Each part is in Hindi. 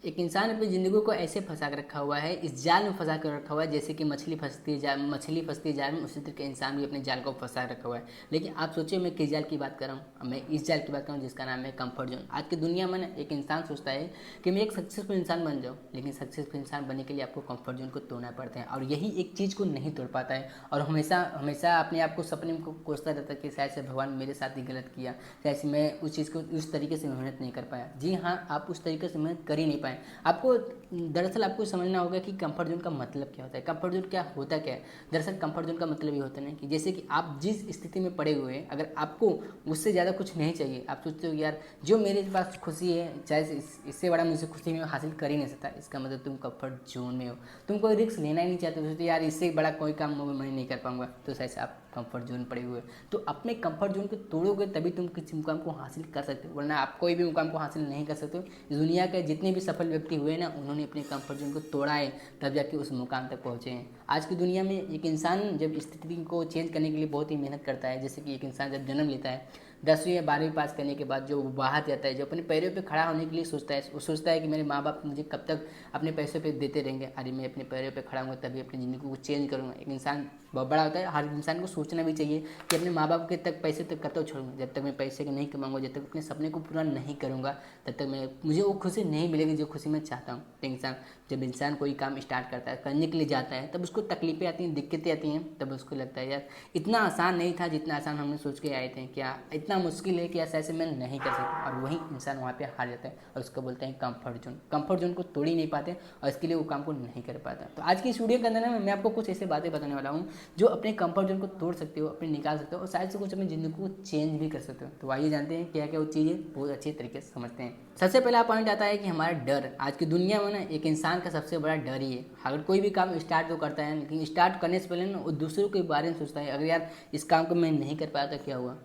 एक इंसान अपनी ज़िंदगी को ऐसे फंसा कर रखा हुआ है, इस जाल में फंसा कर रखा हुआ है जैसे कि मछली फंसती है जाल में, उसी तरह के इंसान भी अपने जाल को फंसा रखा हुआ है। लेकिन आप सोचिए मैं किस जाल की बात कर रहा हूँ, मैं इस जाल की बात कर रहा हूँ जिसका नाम है कंफर्ट जोन। आज की दुनिया में ना एक इंसान सोचता है कि मैं एक सक्सेसफुल इंसान बन जाऊँ, लेकिन सक्सेसफुल इंसान बनने के लिए आपको कंफर्ट जोन को तोड़ना पड़ता है, और यही एक चीज़ को नहीं तोड़ पाता है। और हमेशा हमेशा अपने आप को सपने में कोसता रहता है कि शायद से भगवान मेरे साथ ही गलत किया, शायद से मैं उस चीज़ को उस तरीके से मेहनत नहीं कर पाया। जी हाँ, आप उस तरीके से मेहनत कर ही नहीं पाए। आपको दरअसल आपको समझना होगा कि कंफर्ट जोन का मतलब क्या होता है। कंफर्ट जोन क्या होता क्या है? दरअसल कंफर्ट जोन का मतलब ये होता है ना कि जैसे कि आप जिस स्थिति में पड़े हुए हैं, अगर आपको उससे ज़्यादा कुछ नहीं चाहिए, आप सोचते हो कि यार जो मेरे पास खुशी है, चाहे इससे बड़ा मुझे खुशी मैं हासिल कर ही नहीं सकता, इसका मतलब तुम कंफर्ट जोन में हो। तुम कोई रिस्क लेना ही नहीं चाहते, सोचते यार इससे बड़ा कोई काम मैं नहीं कर पाऊंगा, तो ऐसे आप कंफर्ट जोन पड़े हुए हैं। तो अपने कंफर्ट जोन को तोड़ोगे तभी तुम किसी मुकाम को हासिल कर सकते हो, वरना आप कोई भी मुकाम को हासिल नहीं कर सकते हो। इस दुनिया के जितने भी सफल व्यक्ति हुए ना, उन्होंने अपने कंफर्ट जोन को तोड़ा है, तब जाके उस मुकाम तक पहुँचे हैं। आज की दुनिया में एक इंसान जब स्थिति को चेंज करने के लिए बहुत ही मेहनत करता है, जैसे कि एक इंसान जब जन्म लेता है, 10वीं या 12वीं पास करने के बाद जो वो बाहर जाता है, जो अपने पैरों पे खड़ा होने के लिए सोचता है, वो सोचता है कि मेरे माँ बाप मुझे कब तक अपने पैसों पे देते रहेंगे, अरे मैं अपने पैरों पे खड़ा हूँगा तभी अपनी ज़िंदगी को चेंज करूँगा। एक इंसान बहुत बड़ा होता है, हर इंसान को सोचना भी चाहिए कि अपने माँ बाप के तक पैसे तक कब तक छोड़ूंगा, जब तक मैं पैसे के नहीं कमाऊंगा, जब तक अपने सपने को पूरा नहीं करूँगा, तब तक मुझे वो खुशी नहीं मिलेगी जो खुशी मैं चाहता हूँ। तो जब इंसान कोई काम स्टार्ट करता है, करने के लिए जाता है, तब उसको तकलीफें आती हैं, दिक्कतें आती हैं, तब उसको लगता है यार इतना आसान नहीं था जितना आसान हमने सोच के आए थे, क्या इतना मुश्किल है कि ऐसे मैं नहीं कर सकता। और वही इंसान वहाँ पे हार जाता है और उसको बोलते हैं कंफर्ट जोन को तोड़ ही नहीं पाते, और इसके लिए वो काम को नहीं कर पाता। तो आज की इस वीडियो के अंदर मैं आपको कुछ ऐसे बातें बताने वाला हूँ जो अपने कंफर्ट जोन को तोड़ सकते हो, अपने निकाल सकते हो, और शायद से कुछ अपनी ज़िंदगी को चेंज भी कर सकते हो। तो आइए जानते हैं क्या क्या वो चीज़ें बहुत अच्छे तरीके से समझते हैं। सबसे पहला पॉइंट आता है कि हमारा डर। आज की दुनिया में ना एक इंसान का सबसे बड़ा डर ही है। अगर कोई भी काम स्टार्ट तो करता है, लेकिन स्टार्ट करने से पहले ना वो दूसरों के बारे में सोचता है, अगर यार इस काम को मैं नहीं कर पाया तो क्या हुआ,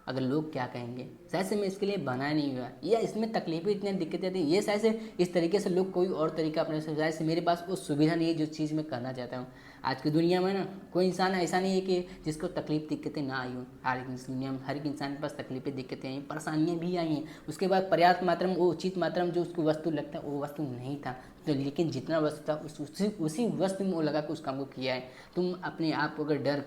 अगर लोग क्या कहेंगे, शायद से मैं इसके लिए बना नहीं हुआ, या इसमें तकलीफें इतनी दिक्कतें आती हैं, ये शायद से इस तरीके से लोग कोई और तरीका अपने से, शायद से मेरे पास वो सुविधा नहीं है जो चीज़ मैं करना चाहता हूँ। आज की दुनिया में ना कोई इंसान ऐसा नहीं है कि जिसको तकलीफ दिक्कतें ना आई हो। हर एक इस दुनिया में हर एक इंसान के पास तकलीफें दिक्कतें आई, परेशानियाँ भी आई हैं। उसके बाद पर्याप्त मात्रा में वो उचित मात्रा में जो उसको वस्तु लगता है वो वस्तु नहीं था, तो लेकिन जितना वस्तु था उसी वस्तु में वो लगा के उस काम को किया है। तुम अपने आप को अगर डर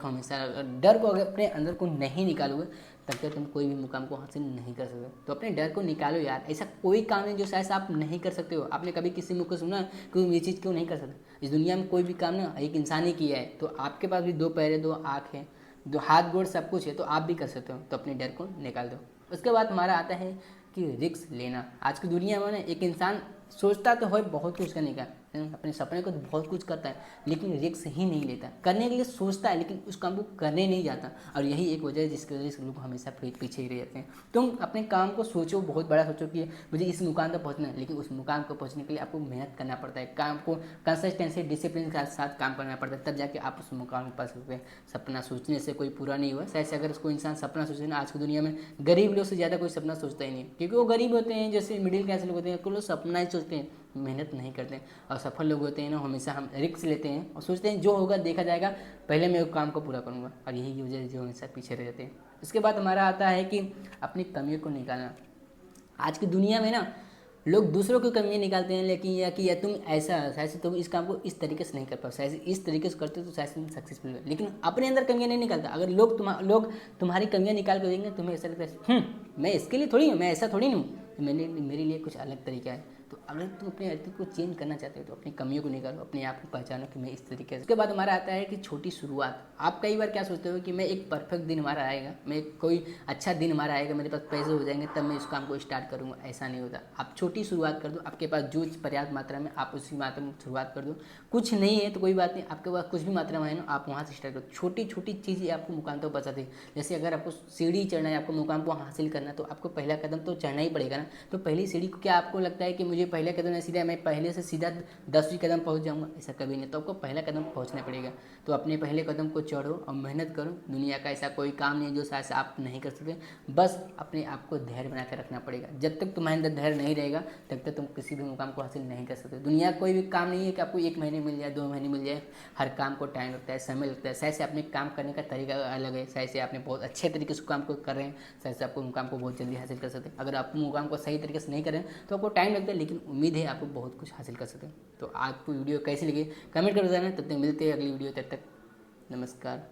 को अगर अपने अंदर को नहीं निकालोगे, तब तक तुम कोई भी मुकाम को हासिल नहीं कर सकते। तो अपने डर को निकालो यार, ऐसा कोई काम नहीं जो शायद आप नहीं कर सकते हो। आपने कभी किसी मुझको सुना कि तुम ये चीज़ क्यों नहीं कर सकते? इस दुनिया में कोई भी काम ना एक इंसान ही किया है, तो आपके पास भी दो पैर है, दो आँख है, दो हाथ गोड़ सब कुछ है, तो आप भी कर सकते हो। तो अपने डर को निकाल दो। उसके बाद हमारा आता है कि रिस्क लेना। आज की दुनिया में ना एक इंसान सोचता तो है बहुत कुछ करने का, अपने सपने को तो बहुत कुछ करता है, लेकिन रिस्क ही नहीं लेता। करने के लिए सोचता है लेकिन उस काम को करने नहीं जाता, और यही एक वजह है जिसकी वजह से लोग हमेशा पीछे ही रह जाते हैं। तुम अपने काम को सोचो, बहुत बड़ा सोचो कि मुझे इस मुकाम तक पहुंचना है, लेकिन उस मुकाम को पहुंचने के लिए आपको मेहनत करना पड़ता है, काम को कंसिस्टेंसी डिसिप्लिन के साथ काम करना पड़ता है, तब जाके आप उस मुकाम के पास सकते हैं। सपना सोचने से कोई पूरा नहीं हुआ। शायद अगर कोई इंसान सपना सोचे ना, आज की दुनिया में गरीब लोग से ज़्यादा कोई सपना सोचता ही नहीं, क्योंकि वो गरीब होते हैं, जैसे मिडिल क्लास लोग होते हैं, कुछ लोग सपना ही सोचते हैं, मेहनत नहीं करते हैं। और सफल लोग होते हैं ना, हमेशा हम रिस्क लेते हैं और सोचते हैं जो होगा देखा जाएगा, पहले मैं काम को पूरा करूँगा, और यही वजह है जो हमेशा पीछे रह जाते हैं। उसके बाद हमारा आता है कि अपनी कमियों को निकालना। आज की दुनिया में ना लोग दूसरों की कमियां निकालते हैं, लेकिन या तुम शायद तुम इस काम को इस तरीके से नहीं कर पाओ, शायद इस तरीके से करते हो तो शायद तुम सक्सेसफुल हो, लेकिन अपने अंदर कमियां नहीं निकालता। अगर लोग तुम्हारी कमियां निकाल कर देंगे, तुम्हें ऐसा लगता है मैं इसके लिए थोड़ी हूँ, मैं ऐसा थोड़ी हूँ, मेरे लिए कुछ अलग तरीका है। तो अगर तुम अपने व्यक्तित्व को चेंज करना चाहते हो तो अपनी कमियों को निकालो, अपने आप को पहचानो कि मैं इस तरीके से। उसके बाद हमारा आता है कि छोटी शुरुआत। आप कई बार क्या सोचते हो कि मैं एक परफेक्ट दिन हमारा आएगा, मैं कोई अच्छा दिन हमारा आएगा, मेरे पास पैसे हो जाएंगे तब मैं इस काम को स्टार्ट करूँगा, ऐसा नहीं होता। आप छोटी शुरुआत कर दो, आपके पास जो पर्याप्त मात्रा में, आप उसी मात्रा में शुरुआत कर दो। कुछ नहीं है तो कोई बात नहीं, आपके पास कुछ भी मात्रा में है ना, आप वहाँ से स्टार्ट करो। छोटी छोटी चीज़ें आपको मुकाम तक पहुँचाती है। जैसे अगर आपको सीढ़ी चढ़ना है, आपको मुकाम को हासिल करना है, तो आपको पहला कदम तो चढ़ना ही पड़ेगा ना। तो पहली सीढ़ी को क्या आपको लगता है कि मुझे पहले कदम नहीं सीधा, मैं पहले से सीधा 10वीं कदम पहुंच जाऊंगा? ऐसा कभी नहीं। तो आपको पहला कदम पहुंचना पड़ेगा। तो अपने पहले कदम को चढ़ो और मेहनत करो। दुनिया का ऐसा कोई काम नहीं है जो शायद आप नहीं कर सकते, बस अपने आप को धैर्य बना कर रखना पड़ेगा। जब तक तुम्हारे अंदर धैर्य नहीं रहेगा, तब तक तुम किसी भी मुकाम को हासिल नहीं कर सकते। दुनिया का कोई भी काम नहीं है कि आपको 1 महीने मिल जाए, 2 महीने मिल जाए। हर काम को टाइम लगता है, समय लगता है। शायद से अपने काम करने का तरीका अलग है, शायद से आपने बहुत अच्छे तरीके से काम को कर रहे हैं, शायद से आपको मुकाम को बहुत जल्दी हासिल कर सकते हैं। अगर आप मुकाम को सही तरीके से नहीं करें तो आपको टाइम लगता है, लेकिन लेकिन उम्मीद है आपको बहुत कुछ हासिल कर सकें। तो आपको वीडियो कैसी लगी कमेंट कर बताना। तब तक मिलते हैं अगली वीडियो, तब तक नमस्कार।